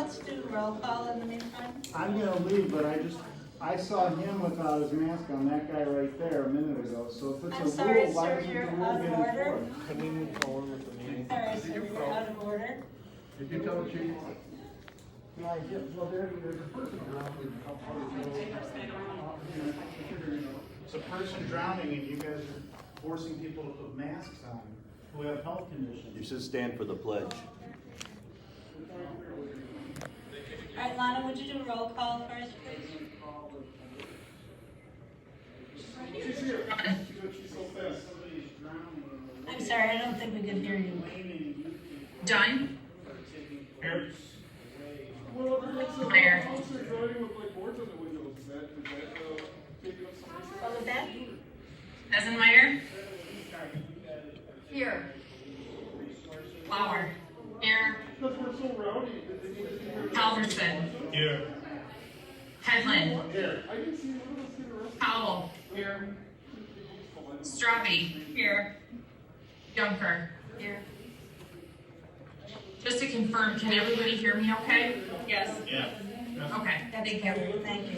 let's do roll call in the meantime. I'm gonna leave, but I saw him without his mask on, that guy right there a minute ago, so if I'm it's a sorry, rule, why sir, doesn't the you're rule out get of order. enforced? Can we move forward with the meeting? Sorry, sir, you're out of order. Did you tell the chief? Yeah, I did, well, there's a person drowning. It's a person drowning and you guys are forcing people to put masks on who have health conditions. You should stand for the pledge. All right, Lana, would you do a roll call first, please? She's here. She's so fast, somebody's drowning. I'm sorry, I don't think we can hear you. Done. Here. Mayor. What was that? Eisenmeyer. Here. Lauer. Here. Halverson. Here. Headland. Here. Powell. Here. Straube. Here. Junker. Here. Just to confirm, can everybody hear me okay? Yes. Yeah. Okay, That's thank you. good, thank you.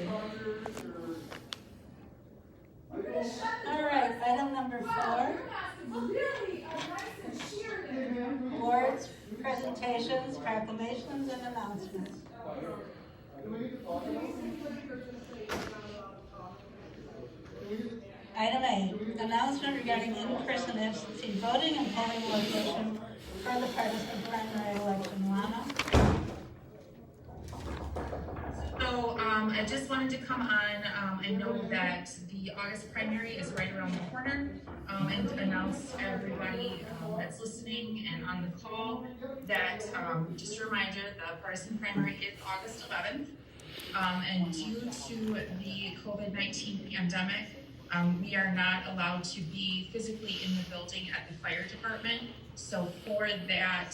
All right, item number 4. Awards, presentations, proclamations, and announcements. Item A, announcement regarding in-person absentee voting and polling location for the partisan primary election. Lana? So I just wanted to come on, I know that the August primary is right around the corner, and announce to everybody that's listening and on the call that, just a reminder, the partisan primary is August 11th. And due to the COVID-19 pandemic, we are not allowed to be physically in the building at the fire department. So for that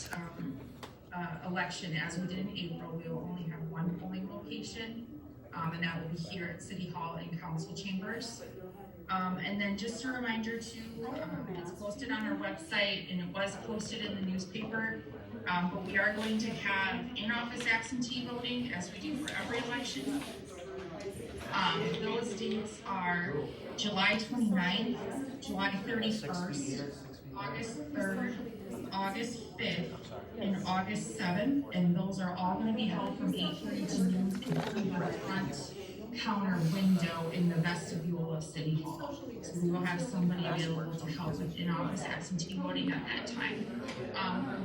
election, as we did in April, we will only have one polling location, and that will be here at City Hall and Council Chambers. And then just a reminder too, it's posted on our website and it was posted in the newspaper, but we are going to have in-office absentee voting as we do for every election. Those dates are July 29th, July 31st, August 3rd, August 5th, and August 7th, and those are all going to be held from 8:30 to noon through the front counter window in the vestibule of City Hall. So we will have somebody available to help with in-office absentee voting at that time.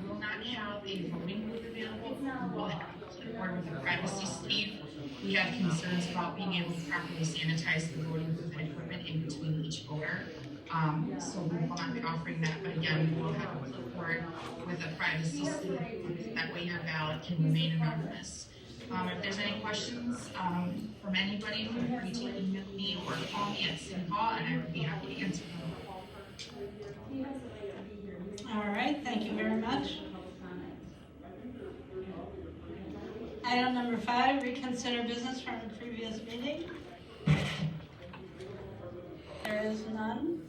We will not have a voting booth available. We will have a clipboard with a privacy sleeve. We have concerns about being able to properly sanitize the voting booth equipment in between each voter. So we will not be offering that, but again, we will have a clipboard with a privacy sleeve. That way your ballot can remain anonymous. If there's any questions from anybody, feel free to email me or call me at City Hall, and I would be happy to answer them. All right, thank you very much. Item number 5, reconsider business from a previous meeting. There is none.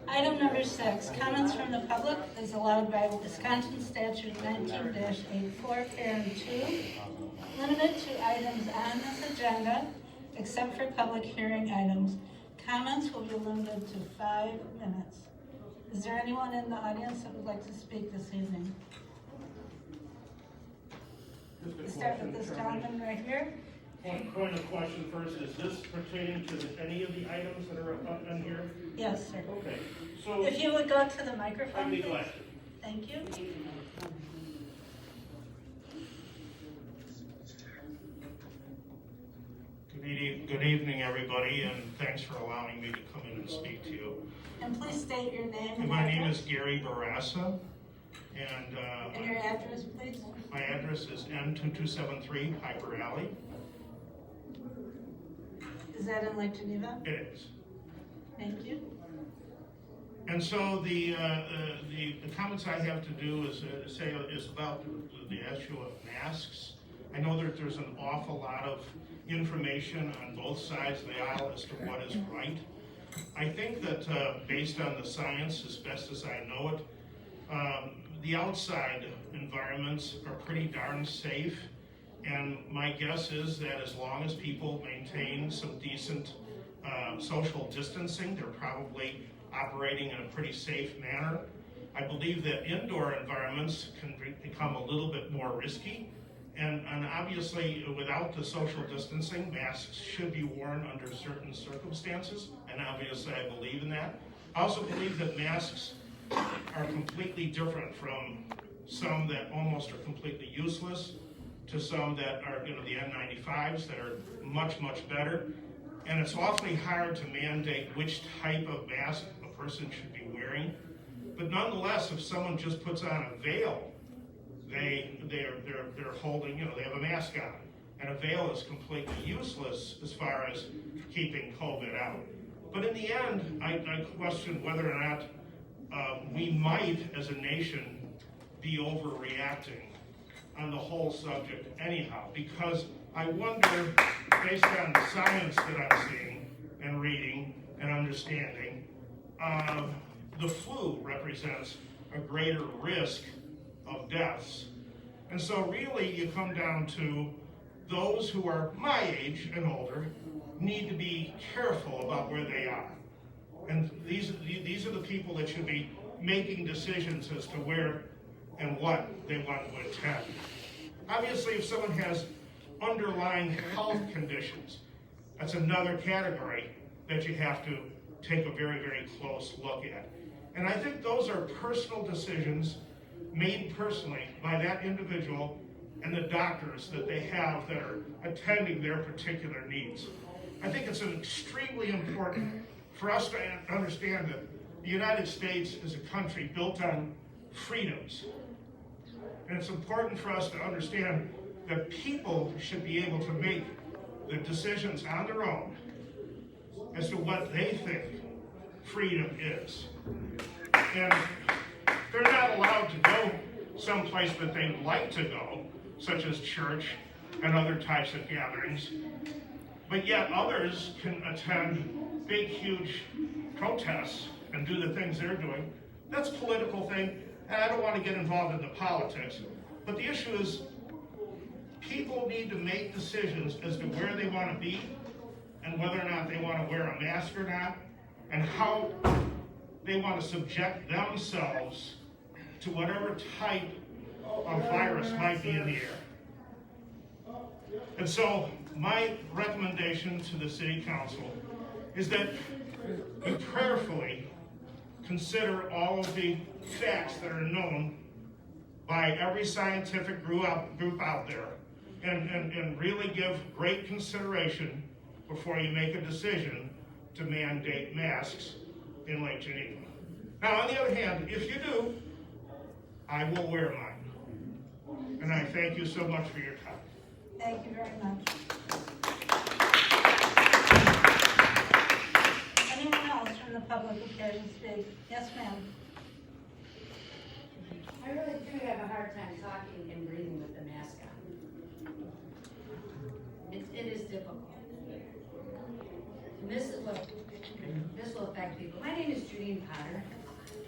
Item number 6, comments from the public is allowed by Wisconsin Statute 19-84, parent 2, limited to items on this agenda, except for public hearing items. Comments will be limited to 5 minutes. Is there anyone in the audience that would like to speak this evening? Let's start with this gentleman right here. Point of question first, is this pertaining to any of the items that are up on here? Yes, sir. Okay, so If you would go to the microphone, I'd be please. glad. Thank you. Good evening, everybody, and thanks for allowing me to come in and speak to you. And please state your name and My name address. is Gary Barassa, And and your address, please. my address is N2273 Piper Alley. Is that in Lake Geneva? It is. Thank you. And so the comments I have to do is about the issue of masks. I know that there's an awful lot of information on both sides of the aisle as to what is right. I think that based on the science, as best as I know it, the outside environments are pretty darn safe. And my guess is that as long as people maintain some decent social distancing, they're probably operating in a pretty safe manner. I believe that indoor environments can become a little bit more risky. And obviously, without the social distancing, masks should be worn under certain circumstances. And obviously, I believe in that. I also believe that masks are completely different from some that almost are completely useless to some that are, the N95s that are much, much better. And it's awfully hard to mandate which type of mask a person should be wearing. But nonetheless, if someone just puts on a veil, they're holding, they have a mask on. And a veil is completely useless as far as keeping COVID out. But in the end, I question whether or not we might, as a nation, be overreacting on the whole subject anyhow, because I wonder, based on the science that I'm seeing and reading and understanding, the flu represents a greater risk of deaths. And so really you come down to those who are my age and older need to be careful about where they are. And these are the people that should be making decisions as to where and what they want to attend. Obviously, if someone has underlying health conditions, that's another category that you have to take a very, very close look at. And I think those are personal decisions made personally by that individual and the doctors that they have that are attending their particular needs. I think it's extremely important for us to understand that the United States is a country built on freedoms. And it's important for us to understand that people should be able to make the decisions on their own as to what they think freedom is. And they're not allowed to go someplace that they'd like to go, such as church and other types of gatherings. But yet others can attend big, huge protests and do the things they're doing. That's a political thing, and I don't want to get involved in the politics. But the issue is, people need to make decisions as to where they want to be and whether or not they want to wear a mask or not, and how they want to subject themselves to whatever type of virus might be in the air. And so my recommendation to the City Council is that you prayerfully consider all of the facts that are known by every scientific group out there, and really give great consideration before you make a decision to mandate masks in Lake Geneva. Now, on the other hand, if you do, I will wear mine. And I thank you so much for your time. Thank you very much. Anyone else from the public who cares to speak? Yes, ma'am. I really do have a hard time talking and breathing with the mask on. It is difficult. And this will affect people. My name is Judine Potter,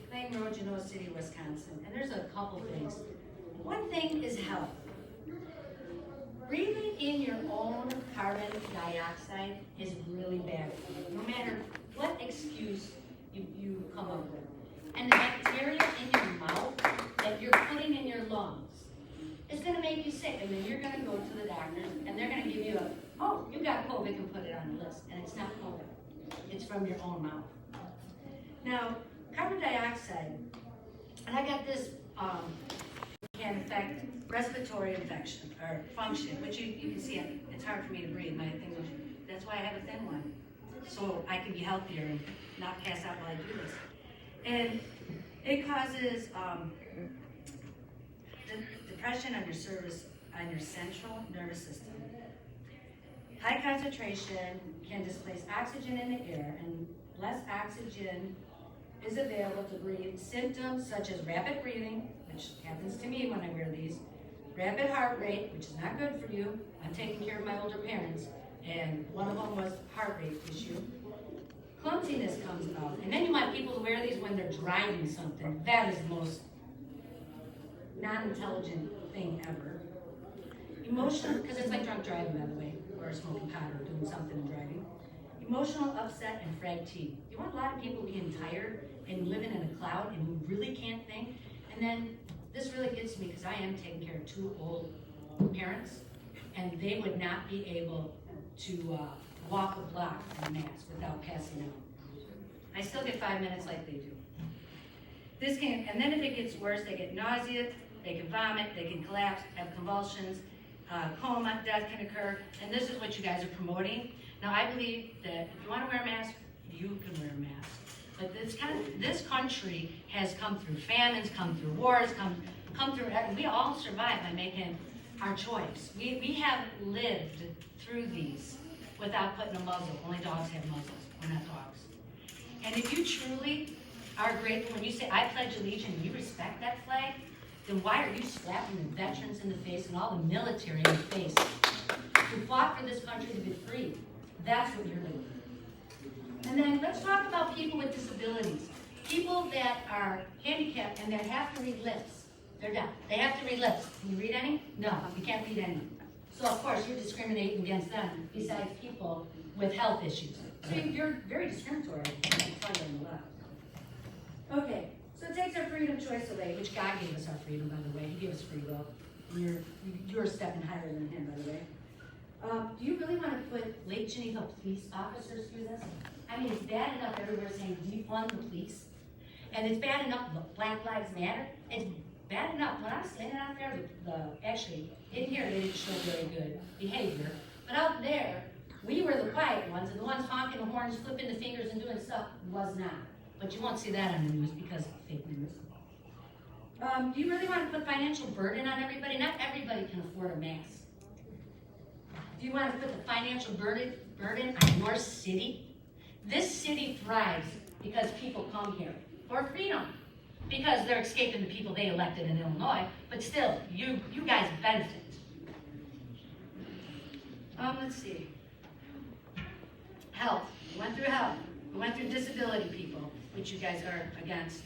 Plain Road, Genoa City, Wisconsin. And there's a couple things. One thing is health. Breathing in your own carbon dioxide is really bad for you, no matter what excuse you come up with. And the bacteria in your mouth that you're putting in your lungs is going to make you sick. And then you're going to go to the doctors and they're going to give you oh, you got COVID, and put it on the list. And it's not COVID. It's from your own mouth. Now, carbon dioxide, and I got this, can affect respiratory infection or function, which you can see it's hard for me to breathe. My thing was, that's why I have a thin one, so I can be healthier and not pass out while I do this. And it causes depression on your central nervous system. High concentration can displace oxygen in the air, and less oxygen is available to breathe. Symptoms such as rapid breathing, which happens to me when I wear these, rapid heart rate, which is not good for you. I'm taking care of my older parents, and one of them was heart rate issue. Clumsiness comes out, and then you want people to wear these when they're driving something. That is the most non-intelligent thing ever. Emotional, because it's like drunk driving, by the way, or smoking pot or doing something and driving. Emotional upset and fragile. You want a lot of people being tired and living in a cloud and who really can't think. And then this really gets me because I am taking care of 2 old parents, and they would not be able to walk a block in a mask without passing out. I still get 5 minutes like they do. This can, and then if it gets worse, they get nausea, they can vomit, they can collapse, have convulsions, coma, death can occur, and this is what you guys are promoting. Now I believe that if you want to wear a mask, you can wear a mask. But this country has come through famines, come through wars, come through, we all survived by making our choice. We have lived through these without putting a muzzle. Only dogs have muzzles, we're not dogs. And if you truly are grateful, when you say, I pledge allegiance, and you respect that flag, then why are you slapping the veterans in the face and all the military in the face who fought for this country to be free? That's what you're doing. And then let's talk about people with disabilities. People that are handicapped and that have to read lips. They're deaf. They have to read lips. Can you read any? No, you can't read any. So of course you're discriminating against them besides people with health issues. So you're very discriminatory. I can tell you on the left. Okay, so it takes our freedom choice away, which God gave us our freedom, by the way. He gave us free will. You're stepping higher than him, by the way. Do you really want to put Lake Geneva police officers through this? I mean, it's bad enough everywhere saying defund the police. And it's bad enough Black Lives Matter. It's bad enough when I was standing out there, actually, in here they didn't show very good behavior. But out there, we were the quiet ones, and the ones honking the horns, flipping the fingers, and doing stuff was not. But you won't see that on the news because of fake news. Do you really want to put financial burden on everybody? Not everybody can afford a mask. Do you want to put the financial burden on your city? This city thrives because people come here for freedom, because they're escaping the people they elected in Illinois, but still, you guys benefit. Let's see. Health. We went through health. We went through disability people, which you guys are against.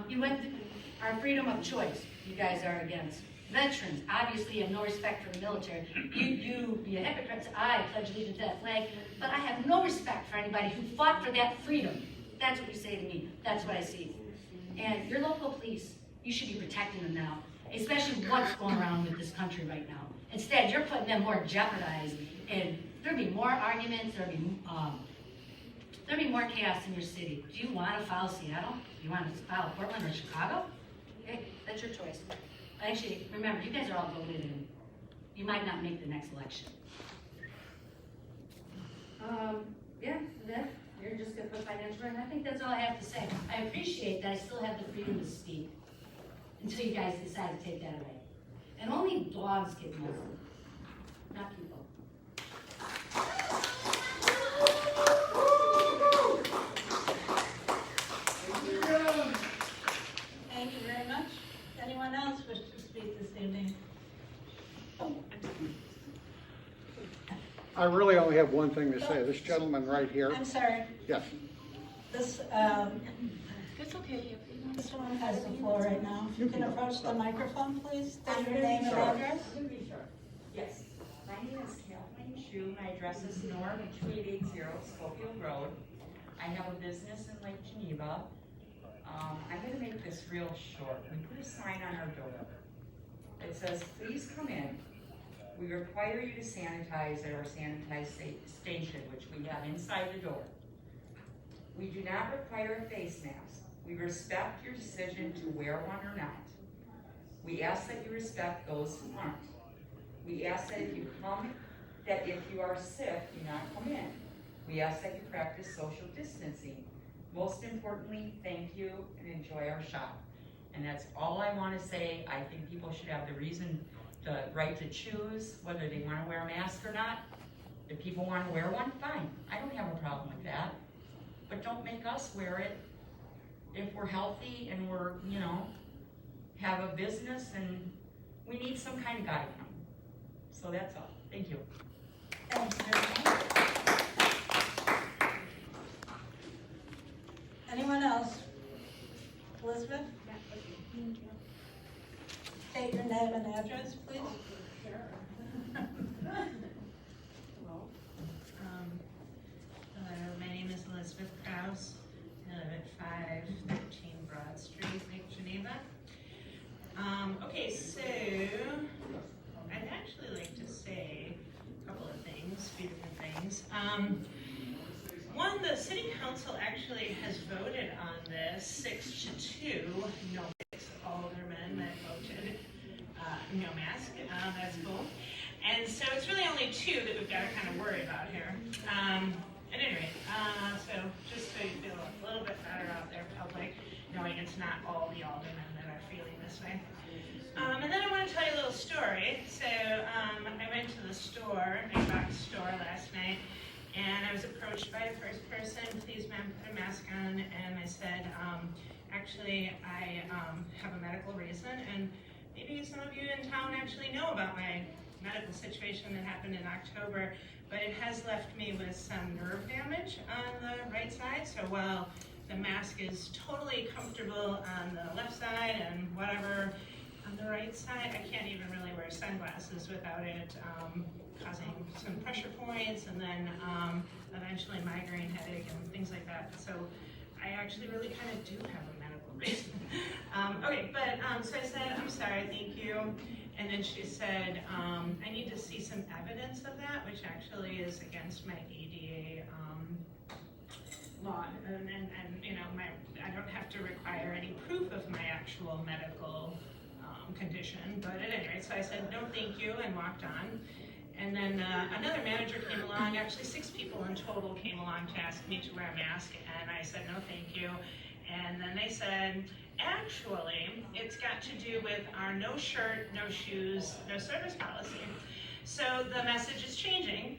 You went through our freedom of choice, you guys are against. Veterans, obviously you have no respect for the military. You be a hypocrite. I pledge allegiance to that flag, but I have no respect for anybody who fought for that freedom. That's what you say to me. That's what I see. And your local police, you should be protecting them now, especially what's going around with this country right now. Instead, you're putting them more jeopardized, and there'll be more arguments, there'll be more chaos in your city. Do you want to follow Seattle? Do you want to follow Portland or Chicago? Okay, that's your choice. Actually, remember, you guys are all voted in. You might not make the next election. Yeah, that you're just gonna put financial, and I think that's all I have to say. I appreciate that I still have the freedom to speak until you guys decide to take that away. And only dogs get muzzled, not people. Thank you very much. Anyone else wish to speak this evening? I really only have one thing to say. This gentleman right here, I'm sorry, yes. this, It's okay. this one has the floor right now. If you can approach the microphone, please, state your name and address. Yes. My name is Kathleen Shu. My address is Norm 2880 Schofield Road. I have a business in Lake Geneva. I'm going to make this real short. We put a sign on our door. It says, please come in. We require you to sanitize at our sanitized station, which we have inside the door. We do not require a face mask. We respect your decision to wear one or not. We ask that you respect those who aren't. We ask that if you come, that if you are sick, do not come in. We ask that you practice social distancing. Most importantly, thank you and enjoy our shop. And that's all I want to say. I think people should have the right to choose whether they want to wear a mask or not. If people want to wear one, fine. I don't have a problem with that. But don't make us wear it if we're healthy and we're, have a business and we need some kind of guideline. So that's all. Thank you. Thanks very much. Anyone else? Elizabeth? State your name and address, please. Hello, my name is Elizabeth Krause. I live at 513 Broad Street, Lake Geneva. Okay, so I'd actually like to say a couple of things, a few different things. One, the City Council actually has voted on this 6-2, no 6 aldermen that voted no mask, that's cool. And so it's really only 2 that we've got to kind of worry about here. At any rate, so just so you feel a little bit better out there, public, knowing it's not all the aldermen that are feeling this way. And then I want to tell you a little story. So I went to the store, big box store last night, and I was approached by a first person, please ma'am, put a mask on, and I said, actually, I have a medical reason, and maybe some of you in town actually know about my medical situation that happened in October, but it has left me with some nerve damage on the right side, so while the mask is totally comfortable on the left side and whatever on the right side, I can't even really wear sunglasses without it causing some pressure points and then eventually migraine headache and things like that. So I actually really kind of do have a medical reason. Okay, but so I said, I'm sorry, thank you. And then she said, I need to see some evidence of that, which actually is against my ADA law. And you know, I don't have to require any proof of my actual medical condition. But at any rate, so I said, no, thank you, and walked on. And then another manager came along, actually 6 people in total came along to ask me to wear a mask, and I said, no, thank you. And then they said, actually, it's got to do with our no shirt, no shoes, no service policy. So the message is changing.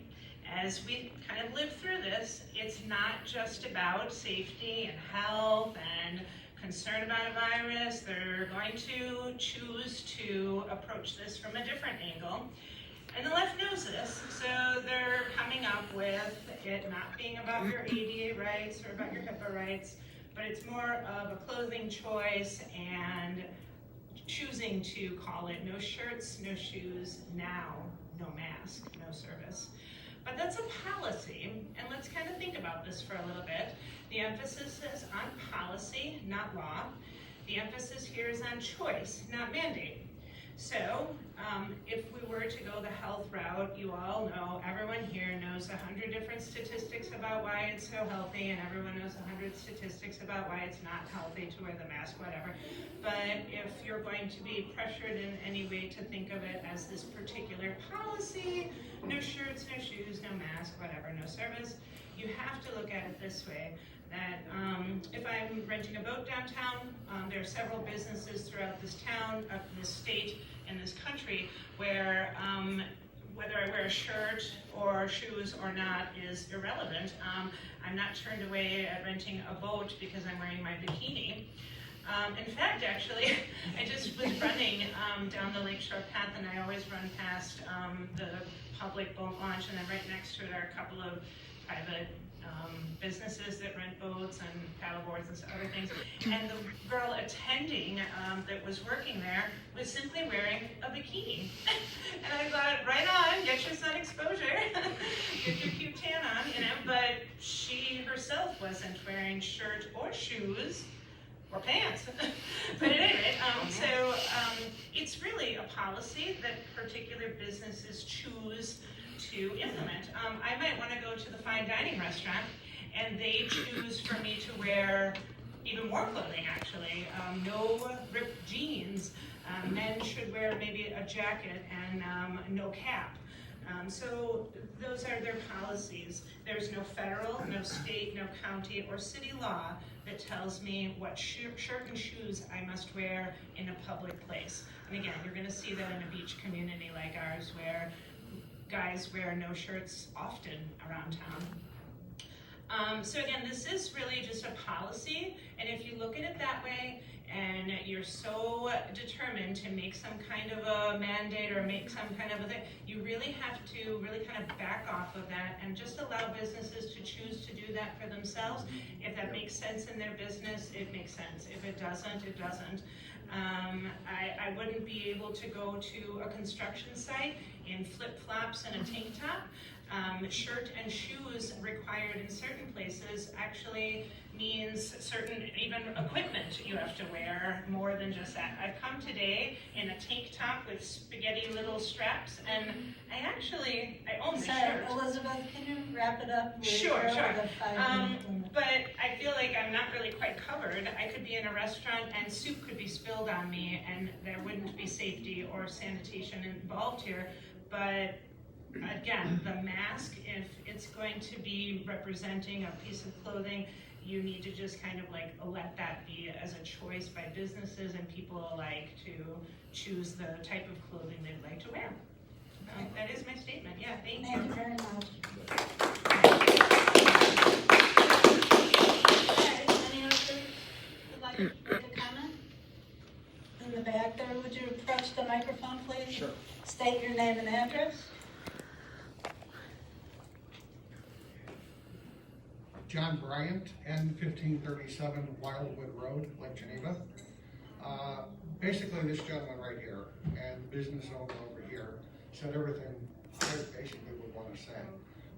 As we kind of live through this, it's not just about safety and health and concern about a virus. They're going to choose to approach this from a different angle. And the left knows this, so they're coming up with it not being about your ADA rights or about your HIPAA rights, but it's more of a clothing choice and choosing to call it no shirts, no shoes, now no mask, no service. But that's a policy, and let's kind of think about this for a little bit. The emphasis is on policy, not law. The emphasis here is on choice, not mandate. So, if we were to go the health route, you all know, everyone here knows 100 different statistics about why it's so healthy, and everyone knows 100 statistics about why it's not healthy to wear the mask, whatever. But if you're going to be pressured in any way to think of it as this particular policy, no shirts, no shoes, no mask, whatever, no service, you have to look at it this way. That if I'm renting a boat downtown, there are several businesses throughout this town, this state, and this country where whether I wear a shirt or shoes or not is irrelevant. I'm not turned away at renting a boat because I'm wearing my bikini. In fact, actually, I just was running down the Lakeshore Path, and I always run past the public boat launch, and then right next to it are a couple of private businesses that rent boats and paddleboards and other things. And the girl attending that was working there was simply wearing a bikini. And I thought, right on, get your sun exposure, get your cute tan on, you know, but she herself wasn't wearing shirt or shoes or pants. But at any rate, it's really a policy that particular businesses choose to implement. I might want to go to the fine dining restaurant, and they choose for me to wear even more clothing, actually. No ripped jeans. Men should wear maybe a jacket and no cap. So those are their policies. There's no federal, no state, no county, or city law that tells me what shirt and shoes I must wear in a public place. And again, you're going to see that in a beach community like ours, where guys wear no shirts often around town. So again, this is really just a policy, and if you look at it that way, and you're so determined to make some kind of a mandate or make some kind of a thing, you really have to really kind of back off of that and just allow businesses to choose to do that for themselves. If that makes sense in their business, it makes sense. If it doesn't, it doesn't. I wouldn't be able to go to a construction site in flip-flops and a tank top. Shirt and shoes required in certain places actually means certain even equipment you have to wear more than just that. I've come today in a tank top with spaghetti little straps, and I own the Sorry, shirt. Elizabeth, can you wrap it up? We're Sure. over the 5-minute limit. But I feel like I'm not really quite covered. I could be in a restaurant and soup could be spilled on me, and there wouldn't be safety or sanitation involved here. But again, the mask, if it's going to be representing a piece of clothing, you need to just kind of like let that be as a choice by businesses and people alike to choose the type of clothing they'd like to wear. That is my statement. Yeah, thank you. Thank you very much. Any of you would like to make a comment? In the back there, would you approach the microphone, please? Sure. State your name and address. John Bryant, N1537 Wildwood Road, Lake Geneva. Basically, this gentleman right here and the business owner over here said everything I basically would want to say.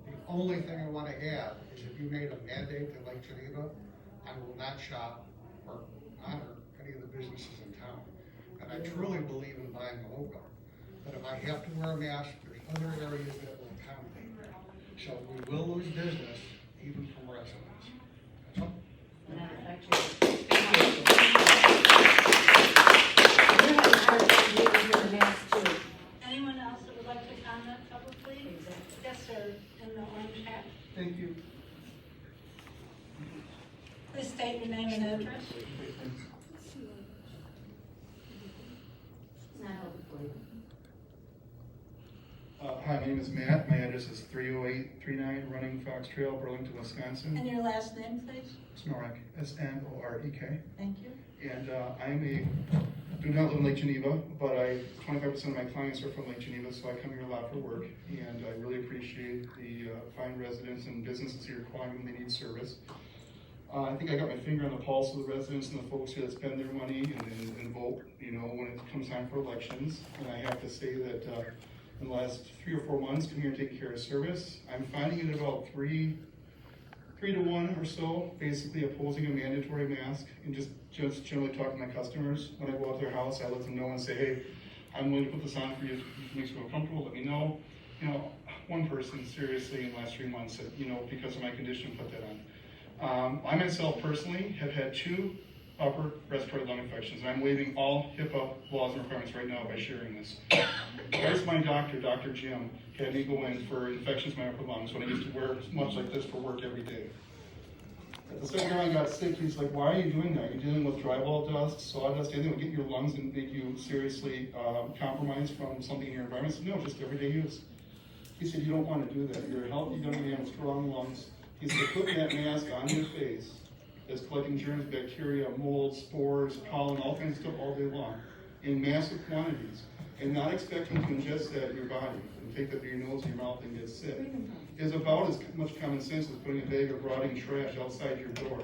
The only thing I want to add is if you made a mandate to Lake Geneva, I will not shop or honor any of the businesses in town. And I truly believe in buying local. But if I have to wear a mask, there's other areas that will accommodate that. So we will lose business even from residents. That's all. Anyone else that would like to comment publicly? Yes, sir, in the orange hat. Thank you. Please state your name and address. Hi, my name is Matt. My address is 30839 Running Fox Trail, Burlington, Wisconsin. And your last name, please. Snorek, S-N-O-R-E-K. Thank you. And do not live in Lake Geneva, but 25% of my clients are from Lake Geneva, so I come here a lot for work. And I really appreciate the fine residents and businesses here calling when they need service. I think I got my finger on the pulse of the residents and the folks here that spend their money and vote, when it comes time for elections. And I have to say that in the last 3 or 4 months, come here and take care of service. I'm finding it about 3 to 1 or so, basically opposing a mandatory mask, and just generally talking to my customers. When I go out to their house, I let them know and say, hey, I'm willing to put this on for you if it makes you feel comfortable, let me know. One person seriously in the last 3 months said, because of my condition, put that on. I myself personally have had 2 upper respiratory lung infections, and I'm waiving all HIPAA laws and requirements right now by sharing this. Twice my doctor, Dr. Jim, had me go in for infections in my upper lungs when I used to wear much like this for work every day. At the second time I got sick, he's like, why are you doing that? You're dealing with drywall dust, sawdust, anything that will get your lungs and make you seriously compromised from something in your environment. I said, no, just everyday use. He said, you don't want to do that. You're a healthy young man with strong lungs. He said, put that mask on your face that's collecting germs, bacteria, mold, spores, pollen, all kinds of stuff all day long in massive quantities, and not expecting to ingest that in your body and take that through your nose and your mouth and get sick is about as much common sense as putting a bag of rotting trash outside your door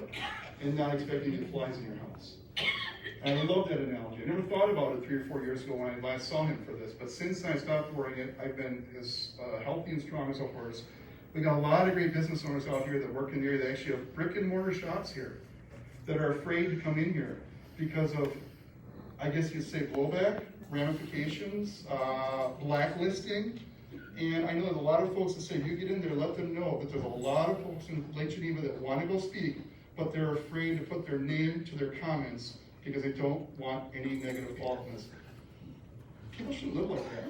and not expecting to get flies in your house. And I love that analogy. I never thought about it 3 or 4 years ago when I last saw him for this, but since I stopped wearing it, I've been as healthy and strong as a horse. We got a lot of great business owners out here that work in the area that actually have brick and mortar shops here that are afraid to come in here because of, I guess you'd say, blowback, ramifications, blacklisting. And I know there's a lot of folks that say, you get in there, let them know that there's a lot of folks in Lake Geneva that want to go speak, but they're afraid to put their name to their comments because they don't want any negative baldness. People shouldn't live like that.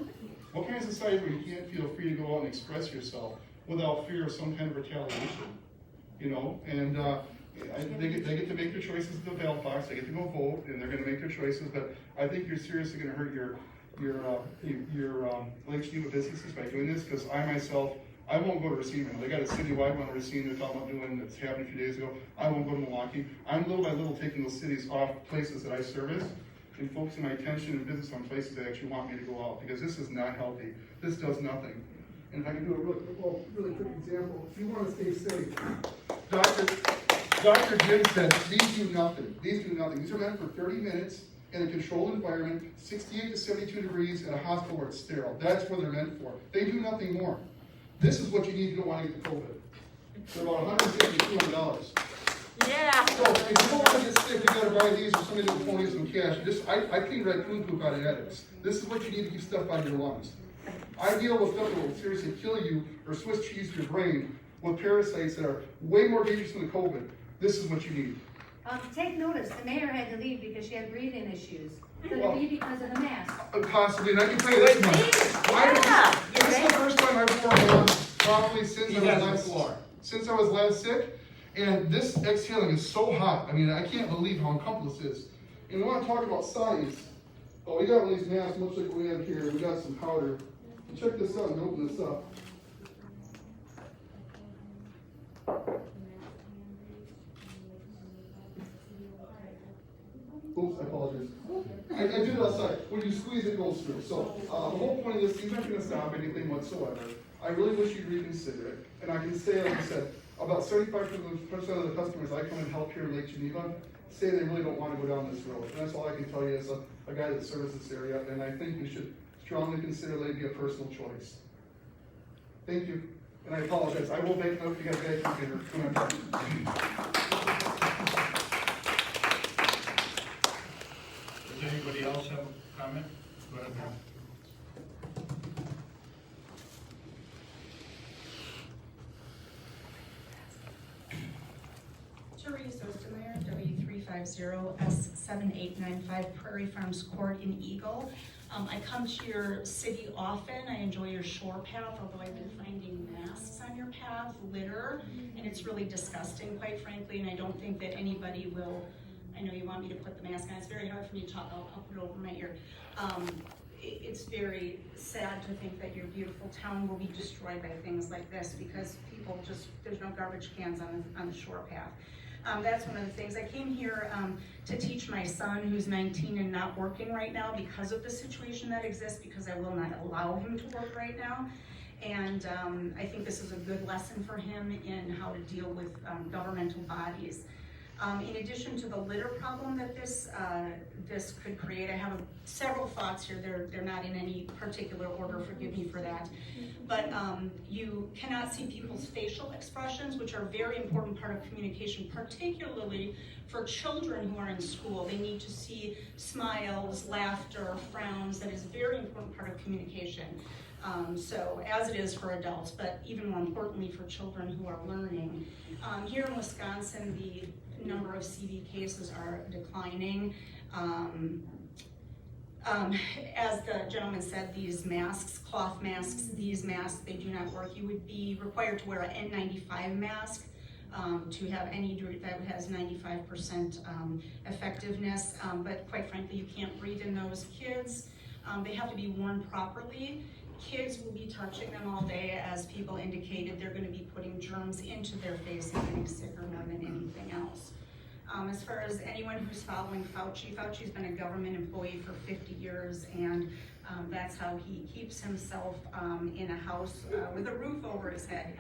What kind of society where you can't feel free to go out and express yourself without fear of some kind of retaliation? And they get to make their choices at the ballot box, they get to go vote, and they're going to make their choices, but I think you're seriously going to hurt your Lake Geneva businesses by doing this, because I myself, I won't go to Racine. They got a citywide one in Racine they're talking about doing, that's happened a few days ago. I won't go to Milwaukee. I'm little by little taking those cities off places that I service and focusing my attention and business on places that actually want me to go out, because this is not healthy. This does nothing. And if I can do a really quick example, if you want to stay safe, Dr. Jim said, these do nothing. These do nothing. These are meant for 30 minutes in a controlled environment, 68 to 72 degrees at a hospital where it's sterile. That's what they're meant for. They do nothing more. This is what you need to go want to get the COVID. They're about $150 to $200. Yeah. So if you don't want to get sick, you gotta buy these, or somebody will phone you some cash. I clean raccoon poop out of attics. This is what you need to keep stuff out of your lungs. I deal with stuff that will seriously kill you or Swiss cheese your brain with parasites that are way more dangerous than the COVID. This is what you need. Take notice, the mayor had to leave because she had breathing issues. Could it be because of the mask? Possibly, and I can tell you this much. This is the first time I've worn one properly since I was last sick. And this exhaling is so hot. I mean, I can't believe how uncomfortable this is. And we want to talk about science. Oh, we got one of these masks, much like we have here. We got some powder. And check this out and open this up. Oops, I apologize. I did it outside. When you squeeze, it goes through. So the whole point of this, these aren't going to stop anything whatsoever. I really wish you'd reconsider it. And I can say, like I said, about 75% of the customers I come and help here in Lake Geneva say they really don't want to go down this road. And that's all I can tell you as a guy that serves this area. And I think you should strongly consider letting it be a personal choice. Thank you. And I apologize. I will make note if you guys get Does anybody else have a comment? Go ahead, ma'am. Therese Ostermeyer, W350S7895 Prairie Farms Court in Eagle. I come to your city often. I enjoy your shore path, although I've been finding masks on your path, litter, and it's really disgusting, quite frankly, and I don't think that anybody will. I know you want me to put the mask on. It's very hard for me to talk. I'll put it over my ear. It's very sad to think that your beautiful town will be destroyed by things like this, because people just, there's no garbage cans on the shore path. That's one of the things. I came here to teach my son, who's 19 and not working right now because of the situation that exists, because I will not allow him to work right now. And I think this is a good lesson for him in how to deal with governmental bodies. In addition to the litter problem that this could create, I have several thoughts here. They're not in any particular order, forgive me for that. But you cannot see people's facial expressions, which are a very important part of communication, particularly for children who are in school. They need to see smiles, laughter, frowns. That is a very important part of communication. So as it is for adults, but even more importantly for children who are learning. Here in Wisconsin, the number of CV cases are declining. As the gentleman said, these masks, cloth masks, these masks, they do not work. You would be required to wear an N95 mask to have any that has 95% effectiveness, but quite frankly, you can't breathe in those. Kids, they have to be worn properly. Kids will be touching them all day, as people indicated. They're going to be putting germs into their face and getting sicker more than anything else. As far as anyone who's following Fauci, Fauci's been a government employee for 50 years, and that's how he keeps himself in a house with a roof over his head.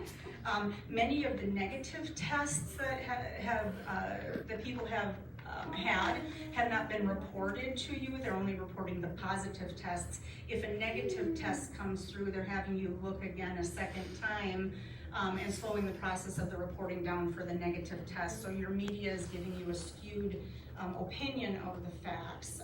Many of the negative tests that people have have not been reported to you. They're only reporting the positive tests. If a negative test comes through, they're having you look again a second time and slowing the process of the reporting down for the negative test. So your media is giving you a skewed opinion of the facts.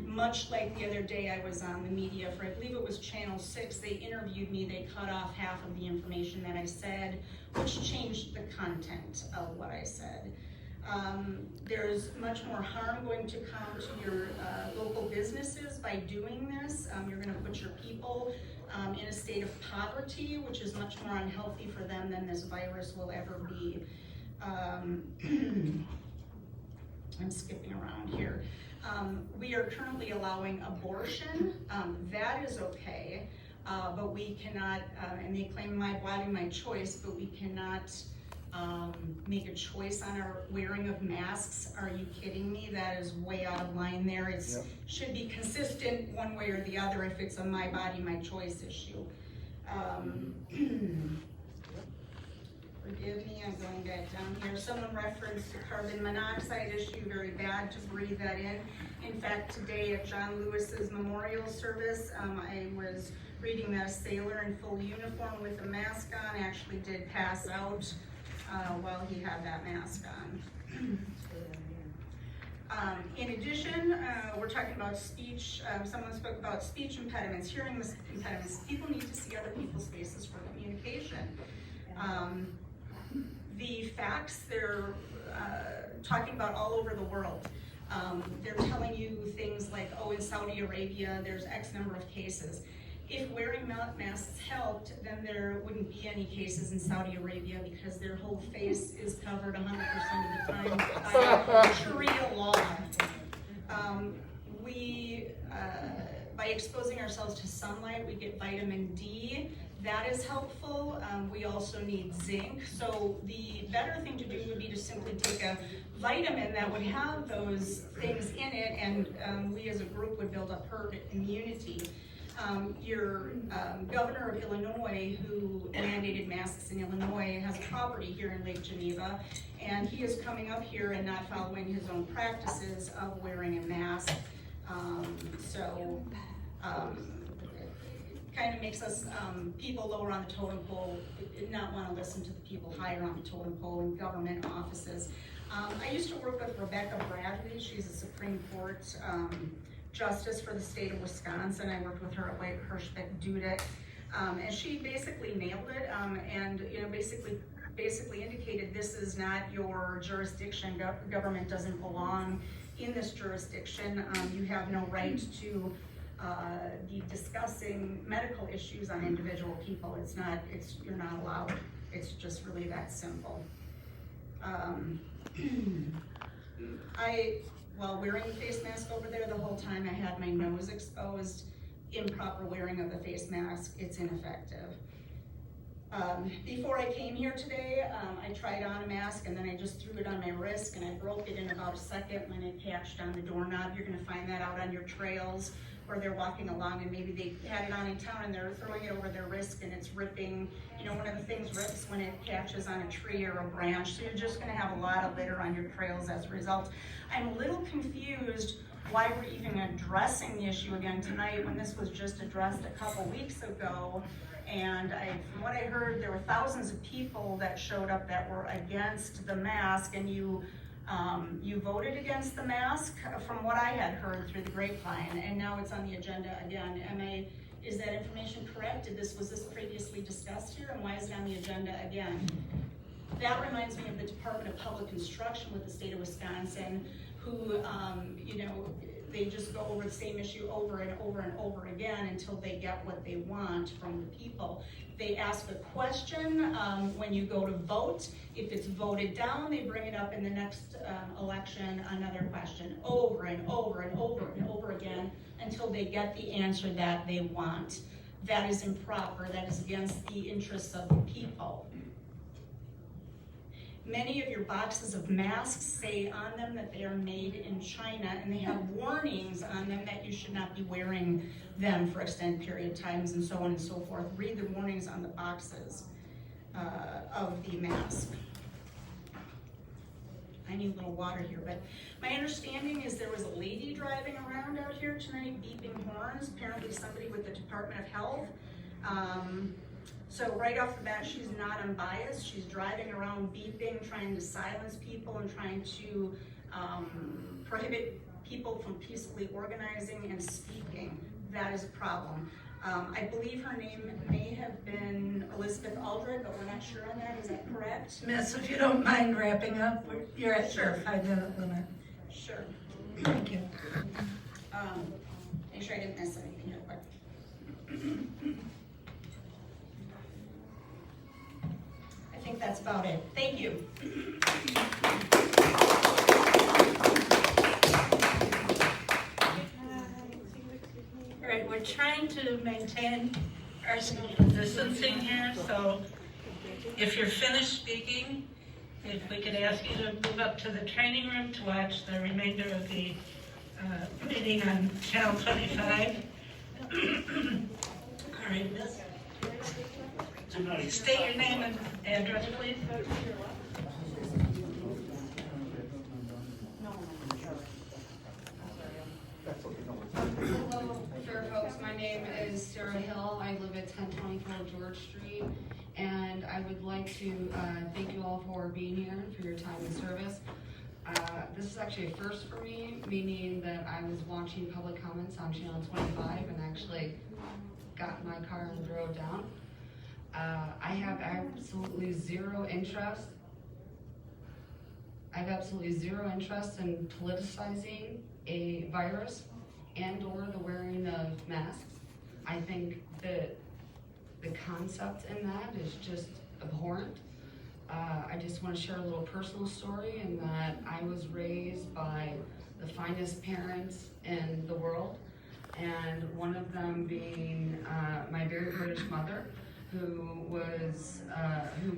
Much like the other day I was on the media for, I believe it was Channel 6, they interviewed me, they cut off half of the information that I said, which changed the content of what I said. There's much more harm going to come to your local businesses by doing this. You're going to put your people in a state of poverty, which is much more unhealthy for them than this virus will ever be. I'm skipping around here. We are currently allowing abortion. That is okay. but we cannot, and they claim my body, my choice, but we cannot make a choice on our wearing of masks. Are you kidding me? That is way out of line there. It should be consistent one way or the other if it's a my body, my choice issue. Forgive me, I'm going back down here. Someone referenced the carbon monoxide issue, very bad to breathe that in. In fact, today at John Lewis's memorial service, I was reading that a sailor in full uniform with a mask on actually did pass out while he had that mask on. In addition, we're talking about speech. Someone spoke about speech impediments, hearing impediments. People need to see other people's faces for communication. The facts they're talking about all over the world. They're telling you things like, oh, in Saudi Arabia, there's X number of cases. If wearing masks helped, then there wouldn't be any cases in Saudi Arabia because their whole face is covered 100% of the time by Sharia law. By exposing ourselves to sunlight, we get vitamin D. That is helpful. We also need zinc. So the better thing to do would be to simply take a vitamin that would have those things in it, and we as a group would build up herd immunity. Your governor of Illinois, who mandated masks in Illinois, has property here in Lake Geneva, and he is coming up here and not following his own practices of wearing a mask. Kind of makes us people lower on the totem pole not want to listen to the people higher on the totem pole in government offices. I used to work with Rebecca Bradley. She's a Supreme Court justice for the state of Wisconsin. I worked with her at White Hirschbeck-Dudek, and she basically nailed it, and basically indicated this is not your jurisdiction. Government doesn't belong in this jurisdiction. You have no right to be discussing medical issues on individual people. You're not allowed. It's just really that simple. While wearing a face mask over there the whole time, I had my nose exposed. Improper wearing of the face mask, it's ineffective. Before I came here today, I tried on a mask and then I just threw it on my wrist and I broke it in about a second when it catched on the doorknob. You're gonna find that out on your trails where they're walking along and maybe they had it on in town and they're throwing it over their wrist and it's ripping. You know, one of the things rips when it catches on a tree or a branch, so you're just gonna have a lot of litter on your trails as a result. I'm a little confused why we're even addressing the issue again tonight when this was just addressed a couple weeks ago. And from what I heard, there were thousands of people that showed up that were against the mask, and you voted against the mask from what I had heard through the grapevine, and now it's on the agenda again. Is that information correct? Was this previously discussed here, and why is it on the agenda again? That reminds me of the Department of Public Instruction with the state of Wisconsin, who, they just go over the same issue over and over and over again until they get what they want from the people. They ask a question when you go to vote. If it's voted down, they bring it up in the next election, another question, over and over and over and over again until they get the answer that they want. That is improper. That is against the interests of the people. Many of your boxes of masks say on them that they are made in China, and they have warnings on them that you should not be wearing them for extended period of times and so on and so forth. Read the warnings on the boxes of the mask. I need a little water here, but my understanding is there was a lady driving around out here tonight beeping horns, apparently somebody with the Department of Health. So right off the bat, she's not unbiased. She's driving around beeping, trying to silence people and trying to prohibit people from peacefully organizing and speaking. That is a problem. I believe her name may have been Elizabeth Aldred, but we're not sure on that. Is that correct? Miss, if you don't mind wrapping up, you're at your Sure. 5-minute limit. Sure. Thank you. Make sure I didn't miss anything here quick. I think that's about it. Thank you. All right, we're trying to maintain are social distancing here, so if you're finished speaking, if we could ask you to move up to the training room to watch the remainder of the meeting on Channel 25. All right, Miss. State your name and address, please. Hello, fair folks. My name is Sarah Hill. I live at 1024 George Street, and I would like to thank you all for being here and for your time and service. This is actually a first for me, meaning that I was watching public comments on Channel 25 and actually got in my car and drove down. I have absolutely zero interest. In politicizing a virus and or the wearing of masks. I think that the concept in that is just abhorrent. I just want to share a little personal story in that I was raised by the finest parents in the world, and one of them being my very British mother, who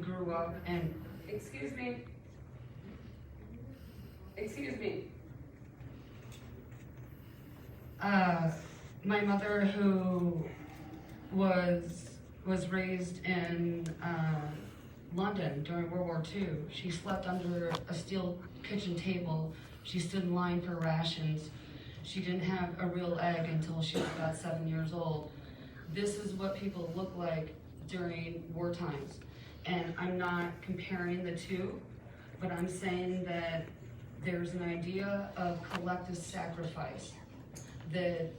grew up and, excuse me, my mother who was raised in London during World War II. She slept under a steel kitchen table. She stood in line for rations. She didn't have a real egg until she was about 7 years old. This is what people look like during war times. And I'm not comparing the two, but I'm saying that there's an idea of collective sacrifice that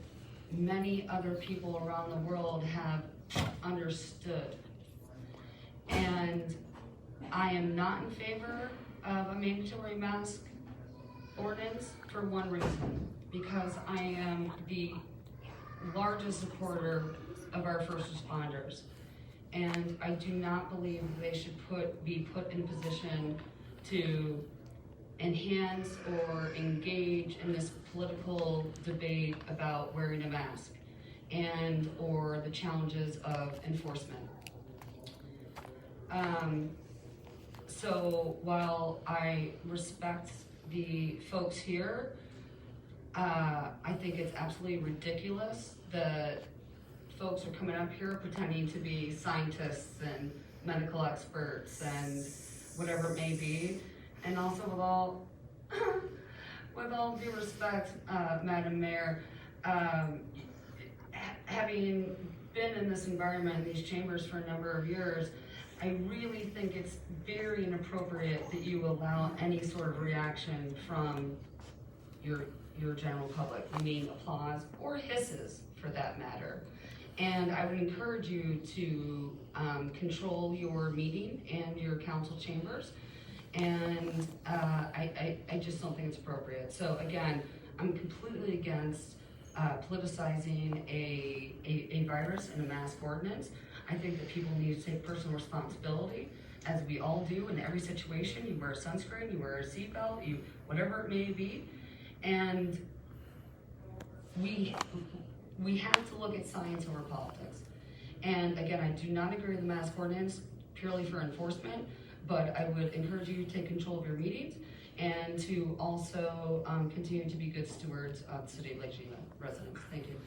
many other people around the world have understood. And I am not in favor of a mandatory mask ordinance for one reason, because I am the largest supporter of our first responders. And I do not believe they should be put in a position to enhance or engage in this political debate about wearing a mask and or the challenges of enforcement. So while I respect the folks here, I think it's absolutely ridiculous that folks are coming up here pretending to be scientists and medical experts and whatever it may be. And also with all due respect, Madam Mayor, having been in this environment, in these chambers for a number of years, I really think it's very inappropriate that you allow any sort of reaction from your general public, meaning applause or hisses for that matter. And I would encourage you to control your meeting and your council chambers. And I just don't think it's appropriate. So again, I'm completely against politicizing a virus and a mask ordinance. I think that people need to take personal responsibility, as we all do in every situation. You wear sunscreen, you wear a seatbelt, whatever it may be. And we have to look at science over politics. And again, I do not agree with the mask ordinance purely for enforcement, but I would encourage you to take control of your meetings and to also continue to be good stewards of the City of Lake Geneva residents. Thank you.